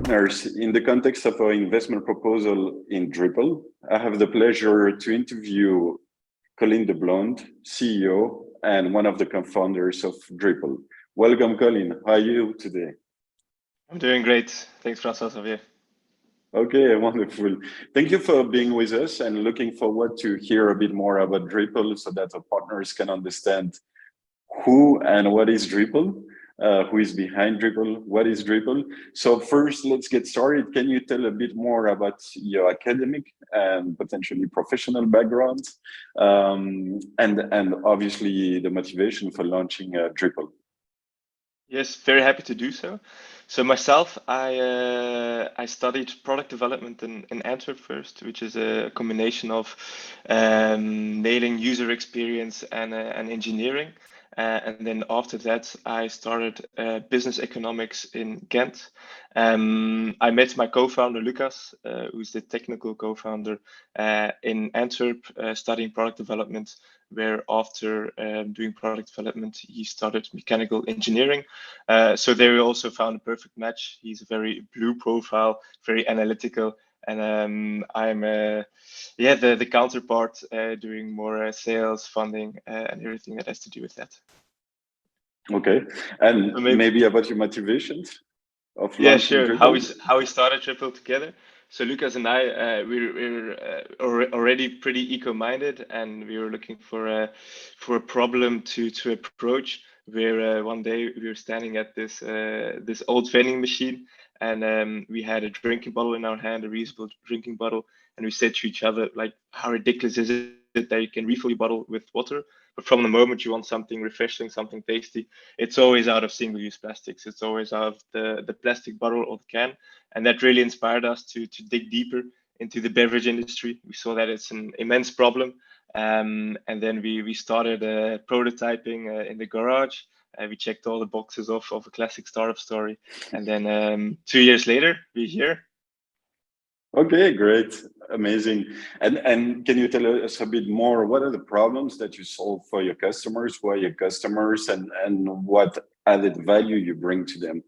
partners, in the context of our investment proposal in Dripl, I have the pleasure to interview Colin Deblonde, CEO and one of the co-founders of Dripl. Welcome, Colin. How are you today? I'm doing great. Thanks, Francois. Xavier. Okay, wonderful. Thank you for being with us and looking forward to hear a bit more about Dripl so that our partners can understand who and what is Dripl, who is behind Dripl, what is Dripl. So first, let's get started. Can you tell a bit more about your academic and potentially professional background, and obviously the motivation for launching Dripl? Yes, very happy to do so. So myself, I studied product development in Antwerp first, which is a combination of nailing user experience and engineering. And then after that, I started business economics in Ghent. I met my co-founder, Lucas, who's the technical co-founder in Antwerp, studying product development, where after doing product development, he started mechanical engineering. So there we also found a perfect match. He's a very blue profile, very analytical, and I'm the counterpart, doing more sales, funding, and everything that has to do with that. Okay, and So maybe about your motivations of yeah, launching sure. Dripl? How we started Dripl together. So Lucas and I, we're already pretty eco-minded, and we were looking for a problem to approach. Where one day we were standing at this old vending machine, and we had a drinking bottle in our hand, a reusable drinking bottle, and we said to each other, like, how ridiculous is it that you can refill your bottle with water, but from the moment you want something refreshing, something tasty, it's always out of single-use plastics. It's always out of the plastic bottle or the can. And that really inspired us to dig deeper into the beverage industry. We saw that it's an immense problem. And then we started prototyping in the garage. We checked all the boxes of a classic startup story. And then 2 years later, we're here. Okay, great, amazing. And can you tell us a bit more? What are the problems that you solve for your customers? Who are your customers, and what added value you bring to them?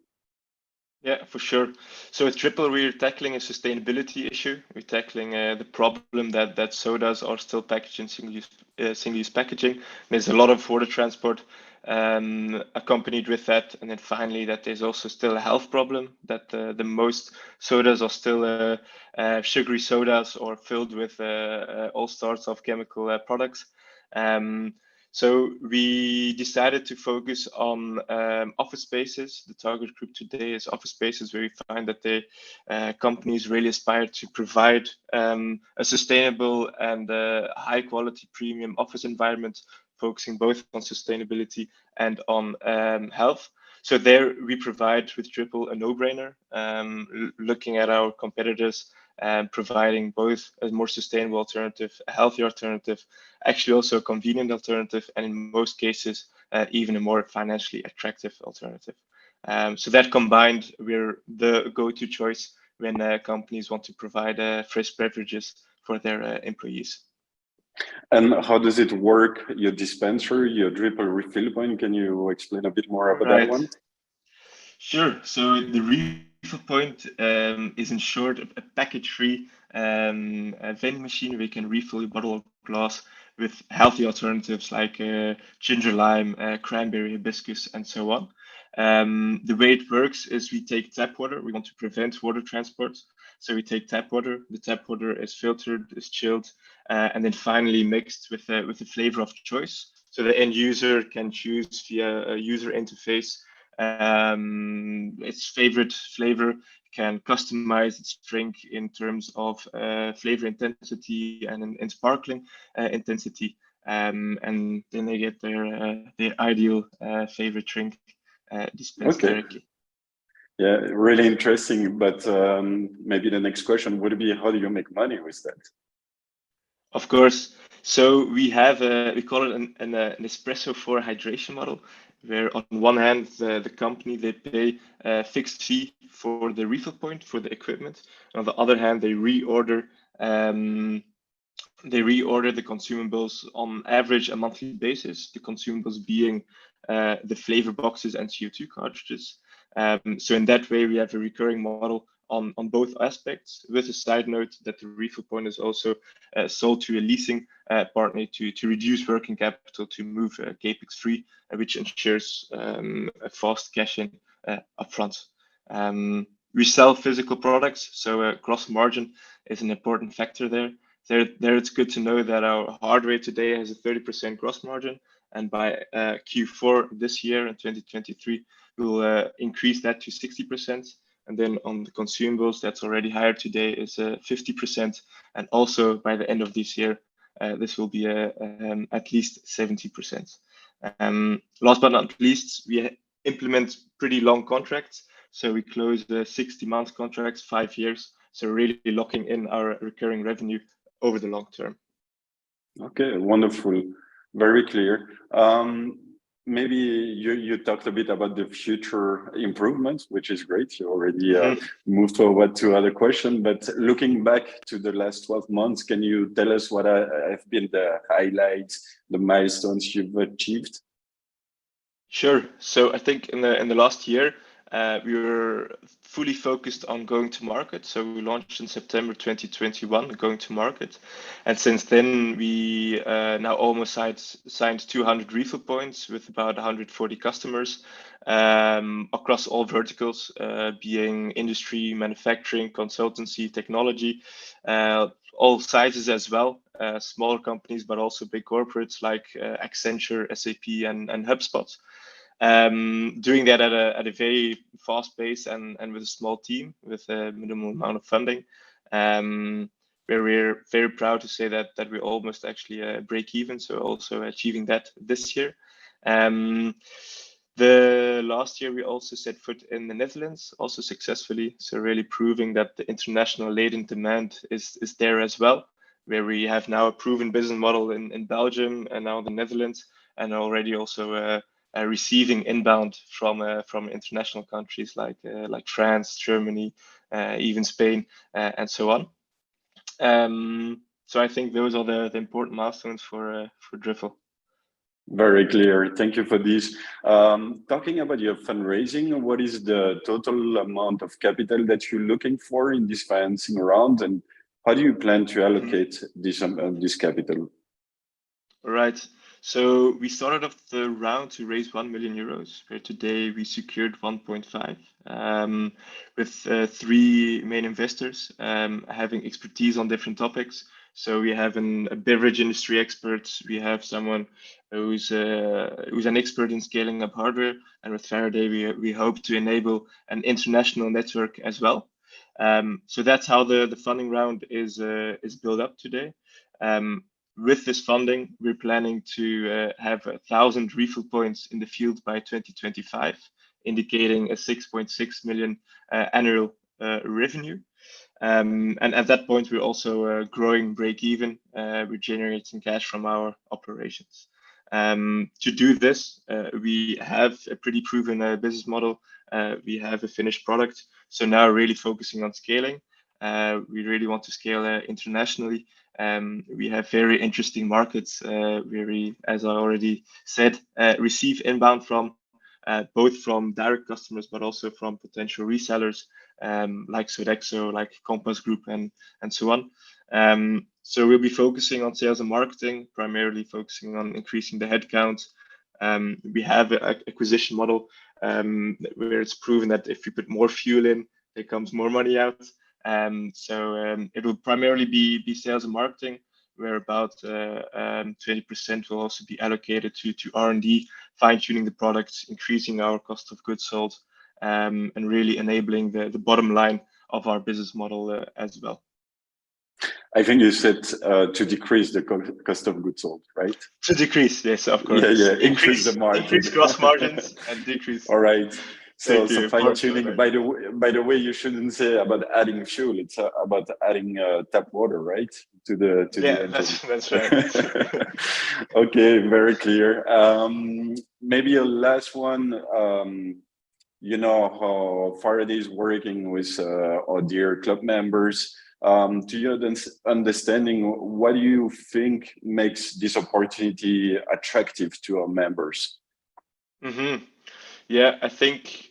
Yeah, for sure. So at Dripl, we're tackling a sustainability issue. We're tackling the problem that sodas are still packaged in single-use packaging. There's a lot of water transport accompanied with that, and then finally that there's also still a health problem, that the most sodas are still sugary sodas or filled with all sorts of chemical products. So we decided to focus on office spaces. The target group today is office spaces, where we find that the companies really aspire to provide a sustainable and high quality premium office environment, focusing both on sustainability and on health. So there we provide with Dripl a no-brainer, looking at our competitors, providing both a more sustainable alternative, a healthier alternative, actually also a convenient alternative, and in most cases, even a more financially attractive alternative. So that combined, we're the go-to choice when companies want to provide fresh beverages for their employees. And how does it work, your dispenser, your Dripl refill point? Can you explain a bit more about that one? Sure. So the refill point is in short a package-free vending machine where you can refill your bottle or glass with healthy alternatives like ginger lime, cranberry, hibiscus, and so on. The way it works is we take tap water. We want to prevent water transport. So we take tap water. The tap water is filtered, is chilled, and then finally mixed with a flavor of choice. So the end user can choose via a user interface its favorite flavor, can customize its drink in terms of flavor intensity and in sparkling intensity, and then they get their ideal favorite drink dispensed directly. Yeah, really interesting. But maybe the next question would be, how do you make money with that? Of course. So we have we call it an espresso for hydration model, where on one hand the company, they pay a fixed fee for the refill point, for the equipment. On the other hand, they reorder the consumables on average a monthly basis. The consumables being the flavor boxes and CO2 cartridges. So in that way, we have a recurring model on both aspects, with a side note that the refill point is also sold to a leasing partner to reduce working capital, to move capex free, which ensures a fast cash in upfront. We sell physical products, so gross margin is an important factor there. There it's good to know that our hardware today has a 30% gross margin, and by Q4 this year in 2023, we'll increase that to 60%. And then on the consumables, that's already higher today, is 50%. And also by the end of this year, this will be at least 70%. Last but not least, we implement pretty long contracts. So we close the 60-month contracts, 5 years. So really locking in our recurring revenue over the long term. Okay, wonderful. Very clear. Maybe you talked a bit about the future improvements, which is great. You already moved forward to other question, but looking back to the last 12 months, can you tell us what have been the highlights, the milestones you've achieved? Sure. So I think in the last year, we were fully focused on going to market. So we launched in September 2021, going to market. And since then, we now almost signed 200 refill points with about 140 customers across all verticals, being industry, manufacturing, consultancy, technology, all sizes as well, smaller companies, but also big corporates like Accenture, SAP, and HubSpot. Doing that at a very fast pace and with a small team with a minimal amount of funding, where we're very proud to say that we almost actually break even, so also achieving that this year. The last year we also set foot in the Netherlands, also successfully, so really proving that the international latent demand is there as well, where we have now a proven business model in Belgium and now the Netherlands, and already also receiving inbound from international countries like France, Germany, even Spain, and so on. So I think those are the important milestones for Dripl. Very clear. Thank you for this. Talking about your fundraising, what is the total amount of capital that you're looking for in this financing round, and how do you plan to allocate this capital? Right. So we started off the round to raise 1 million euros, where today we secured 1.5 with 3 main investors having expertise on different topics. So we have a beverage industry expert, we have someone who's an expert in scaling up hardware, and with Faraday we hope to enable an international network as well. So that's how the funding round is built up today. With this funding, we're planning to have 1,000 refill points in the field by 2025, indicating a 6.6 million annual revenue. And at that point, we're also growing break even. We're generating cash from our operations. To do this, we have a pretty proven business model. We have a finished product. So now really focusing on scaling. We really want to scale internationally. We have very interesting markets where we, as I already said, receive inbound from both from direct customers, but also from potential resellers like Sodexo, like Compass Group, and so on. So we'll be focusing on sales and marketing, primarily focusing on increasing the headcount. We have an acquisition model where it's proven that if you put more fuel in, there comes more money out. So it will primarily be sales and marketing, where about 20% will also be allocated to R&D, fine-tuning the products, increasing our cost of goods sold, and really enabling the bottom line of our business model as well. I think you said to decrease the cost of goods sold, right? To decrease, yes, of course. Yeah, increase the margin. Increase gross margins and decrease. All right. So fine tuning. By the way, you shouldn't say about adding fuel. It's about adding tap water, right? To the that's right. Okay, very clear. Maybe a last one. You know how Faraday is working with our dear club members. To your understanding, what do you think makes this opportunity attractive to our members? Yeah, I think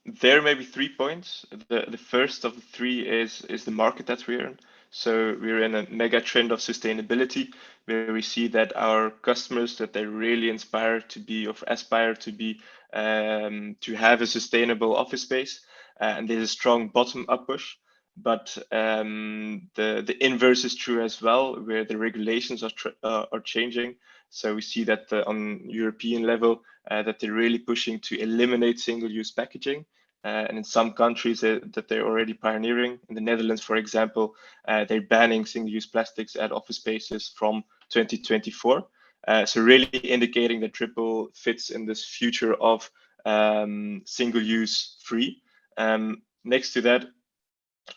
There may be 3 points. The first of the three is the market that we're in. So we're in a mega trend of sustainability, where we see that our customers, that they really inspire to be or aspire to be to have a sustainable office space, and there's a strong bottom up push. But the inverse is true as well, where the regulations are changing. So we see that on European level, that they're really pushing to eliminate single-use packaging. And in some countries that they're already pioneering. In the Netherlands, for example, they're banning single-use plastics at office spaces from 2024. So really indicating that Dripl fits in this future of single-use free. Next to that,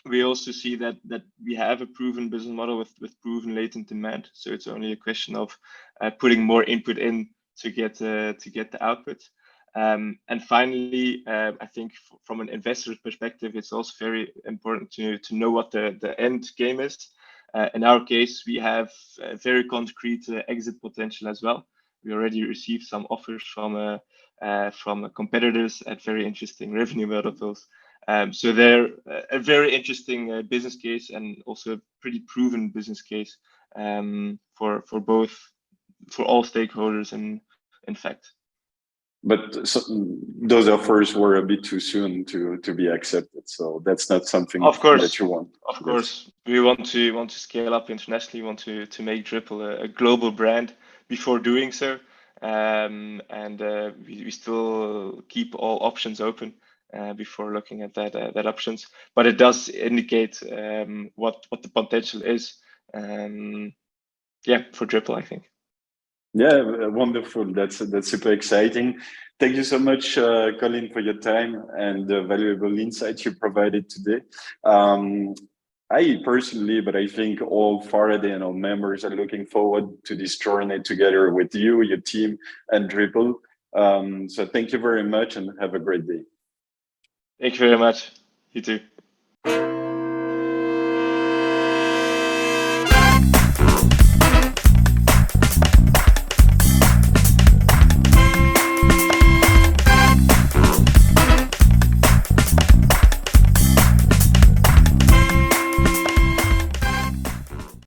we also see that we have a proven business model with proven latent demand. So it's only a question of putting more input in to get the output. And finally, I think from an investor's perspective, it's also very important to know what the end game is. In our case, we have a very concrete exit potential as well. We already received some offers from competitors at very interesting revenue multiples. So they're a very interesting business case, and also a pretty proven business case for all stakeholders, in fact. But those offers were a bit too soon to be accepted. So that's not something Of course, that you want. of course, we want to scale up internationally. We want to make Dripl a global brand before doing so, and we still keep all options open before looking at that options. But it does indicate what the potential is. Yeah, for Dripl, I think. Yeah, wonderful. That's super exciting. Thank you so much, Colin, for your time and the valuable insights you provided today. I personally, but I think all Faraday and all members are looking forward to this journey together with you, your team, and Dripl. So thank you very much and have a great day. Thank you very much. You too.